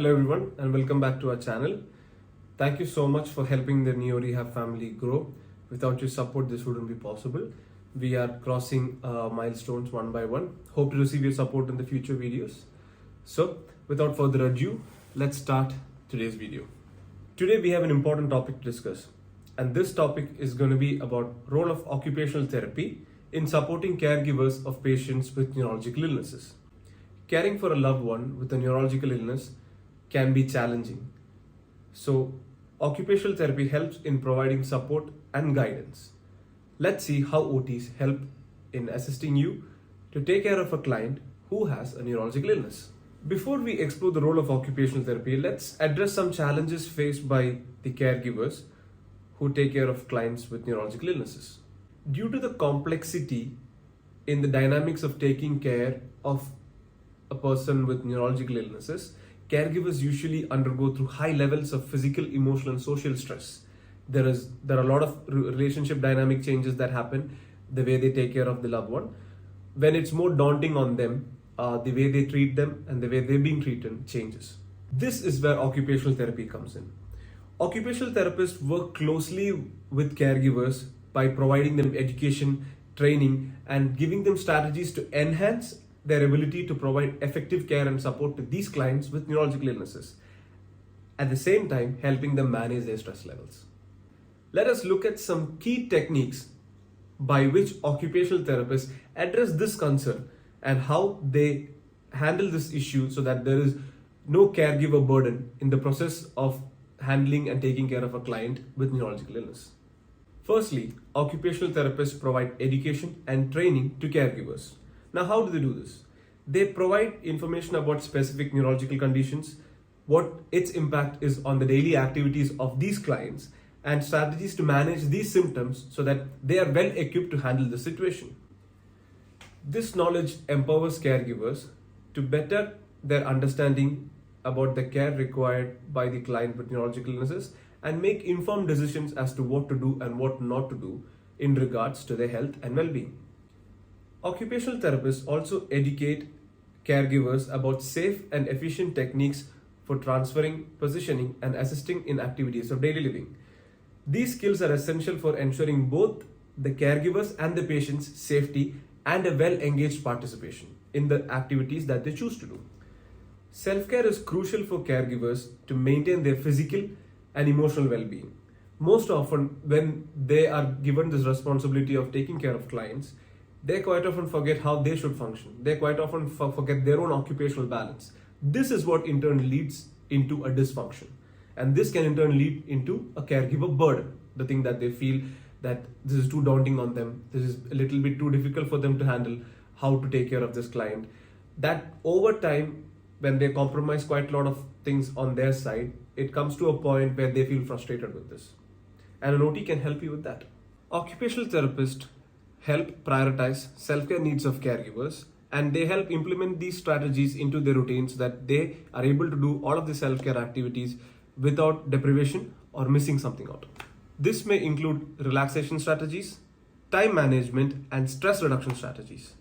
Hello everyone and welcome back to our channel. Thank you so much for helping the Neuro Rehab family grow. Without your support this wouldn't be possible. We are crossing milestones one by one. Hope to receive your support in the future videos. So without further ado, let's start today's video. Today we have an important topic to discuss, and this topic is going to be about role of occupational therapy in supporting caregivers of patients with neurological illnesses. Caring for a loved one with a neurological illness can be challenging. So, occupational therapy helps in providing support and guidance. Let's see how OTs help in assisting you to take care of a client who has a neurological illness. Before we explore the role of occupational therapy, let's address some challenges faced by the caregivers who take care of clients with neurological illnesses. Due to the complexity in the dynamics of taking care of a person with neurological illnesses, caregivers usually undergo through high levels of physical, emotional, and social stress. There are a lot of relationship dynamic changes that happen the way they take care of the loved one. When it's more daunting on them, the way they treat them and the way they're being treated changes. This is where occupational therapy comes in. Occupational therapists work closely with caregivers by providing them education, training, and giving them strategies to enhance their ability to provide effective care and support to these clients with neurological illnesses, at the same time helping them manage their stress levels. Let us look at some key techniques by which occupational therapists address this concern and how they handle this issue so that there is no caregiver burden in the process of handling and taking care of a client with neurological illness. Firstly, occupational therapists provide education and training to caregivers. Now, how do they do this? They provide information about specific neurological conditions, what its impact is on the daily activities of these clients, and strategies to manage these symptoms so that they are well equipped to handle the situation. This knowledge empowers caregivers to better their understanding about the care required by the client with neurological illnesses and make informed decisions as to what to do and what not to do in regards to their health and well-being. Occupational therapists also educate caregivers about safe and efficient techniques for transferring, positioning, and assisting in activities of daily living. These skills are essential for ensuring both the caregivers and the patient's safety and a well-engaged participation in the activities that they choose to do. Self-care is crucial for caregivers to maintain their physical and emotional well-being. Most often, when they are given this responsibility of taking care of clients, they quite often forget how they should function. They quite often forget their own occupational balance. This is what in turn leads into a dysfunction. And this can in turn lead into a caregiver burden. The thing that they feel that this is too daunting on them. This is a little bit too difficult for them to handle how to take care of this client. That over time, when they compromise quite a lot of things on their side, it comes to a point where they feel frustrated with this. And an OT can help you with that. Occupational therapists help prioritize self-care needs of caregivers, and they help implement these strategies into their routines so that they are able to do all of the self-care activities without deprivation or missing something out. This may include relaxation strategies, time management, and stress reduction strategies.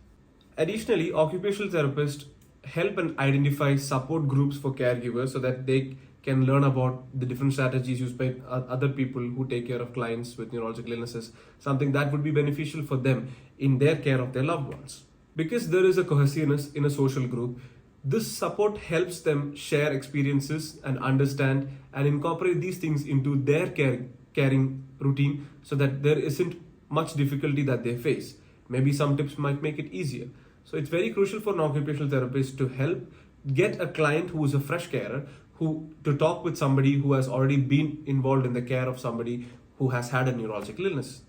Additionally, occupational therapists help and identify support groups for caregivers so that they can learn about the different strategies used by other people who take care of clients with neurological illnesses, something that would be beneficial for them in their care of their loved ones. Because there is a cohesiveness in a social group, this support helps them share experiences and understand and incorporate these things into their caring routine so that there isn't much difficulty that they face. Maybe some tips might make it easier. So it's very crucial for an occupational therapist to help get a client who is a fresh carer to talk with somebody who has already been involved in the care of somebody who has had a neurological illness.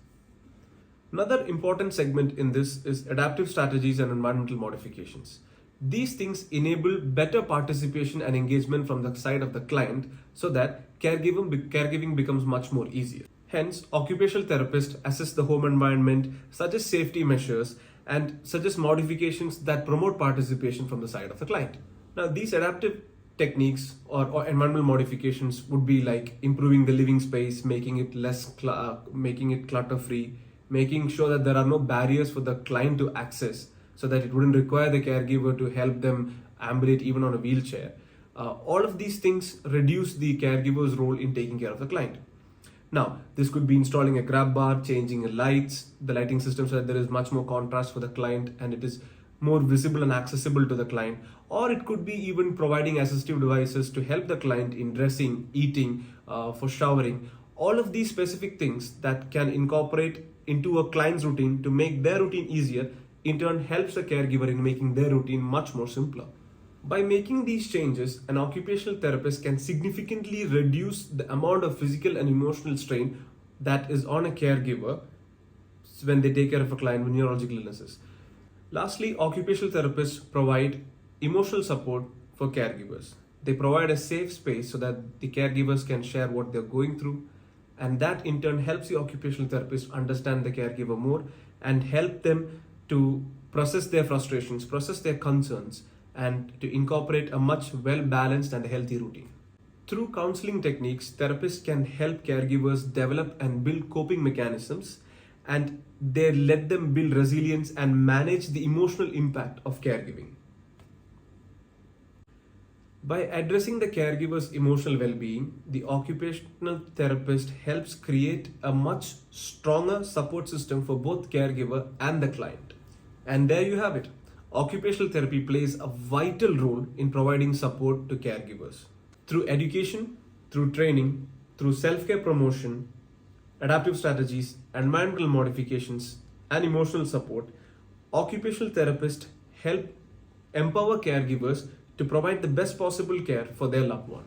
Another important segment in this is adaptive strategies and environmental modifications. These things enable better participation and engagement from the side of the client so that caregiving becomes much more easier. Hence, occupational therapists assess the home environment, suggest safety measures, and suggest modifications that promote participation from the side of the client. Now, these adaptive techniques or environmental modifications would be like improving the living space, making it clutter free, making sure that there are no barriers for the client to access so that it wouldn't require the caregiver to help them ambulate even on a wheelchair. All of these things reduce the caregiver's role in taking care of the client. Now, this could be installing a grab bar, changing the lighting system so that there is much more contrast for the client and it is more visible and accessible to the client. Or it could be even providing assistive devices to help the client in dressing, eating, for showering. All of these specific things that can incorporate into a client's routine to make their routine easier, in turn helps the caregiver in making their routine much more simpler. By making these changes, an occupational therapist can significantly reduce the amount of physical and emotional strain that is on a caregiver when they take care of a client with neurological illnesses. Lastly, occupational therapists provide emotional support for caregivers. They provide a safe space so that the caregivers can share what they're going through, and that in turn helps the occupational therapist understand the caregiver more and help them to process their frustrations, process their concerns, and to incorporate a much well-balanced and healthy routine. Through counseling techniques, therapists can help caregivers develop and build coping mechanisms, and they let them build resilience and manage the emotional impact of caregiving. By addressing the caregiver's emotional well-being, the occupational therapist helps create a much stronger support system for both caregiver and the client. And there you have it. Occupational therapy plays a vital role in providing support to caregivers. Through education, through training, through self-care promotion, adaptive strategies, environmental modifications, and emotional support, occupational therapists help empower caregivers to provide the best possible care for their loved one.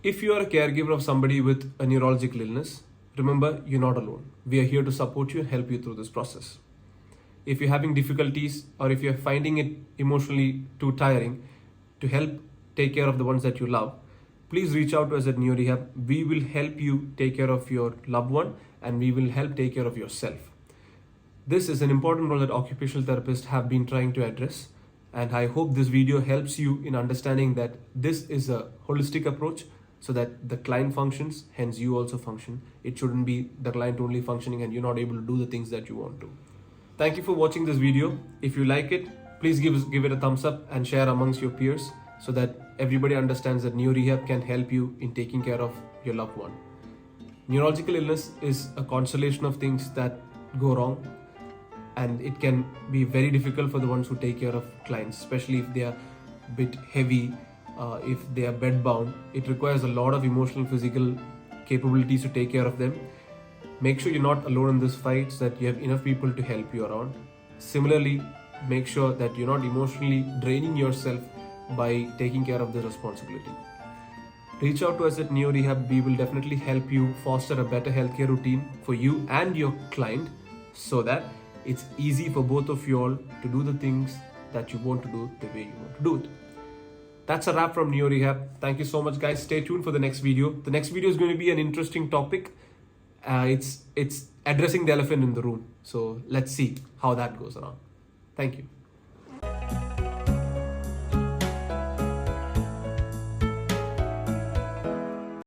If you are a caregiver of somebody with a neurological illness, remember, you're not alone. We are here to support you and help you through this process. If you're having difficulties or if you're finding it emotionally too tiring to help take care of the ones that you love, please reach out to us at Neuro Rehab. We will help you take care of your loved one and we will help take care of yourself. This is an important role that occupational therapists have been trying to address, and I hope this video helps you in understanding that this is a holistic approach so that the client functions, hence you also function. It shouldn't be the client only functioning and you're not able to do the things that you want to. Thank you for watching this video. If you like it, please give it a thumbs up and share amongst your peers so that everybody understands that Neuro Rehab can help you in taking care of your loved one. Neurological illness is a constellation of things that go wrong, and it can be very difficult for the ones who take care of clients, especially if they are a bit heavy, if they are bedbound. It requires a lot of emotional, physical capabilities to take care of them. Make sure you're not alone in this fight so that you have enough people to help you around. Similarly, make sure that you're not emotionally draining yourself by taking care of the responsibility. Reach out to us at Neuro Rehab. We will definitely help you foster a better healthcare routine for you and your client so that it's easy for both of you all to do the things that you want to do the way you want to do it. That's a wrap from Neuro Rehab. Thank you so much, guys. Stay tuned for the next video. The next video is going to be an interesting topic. It's addressing the elephant in the room. So let's see how that goes around. Thank you.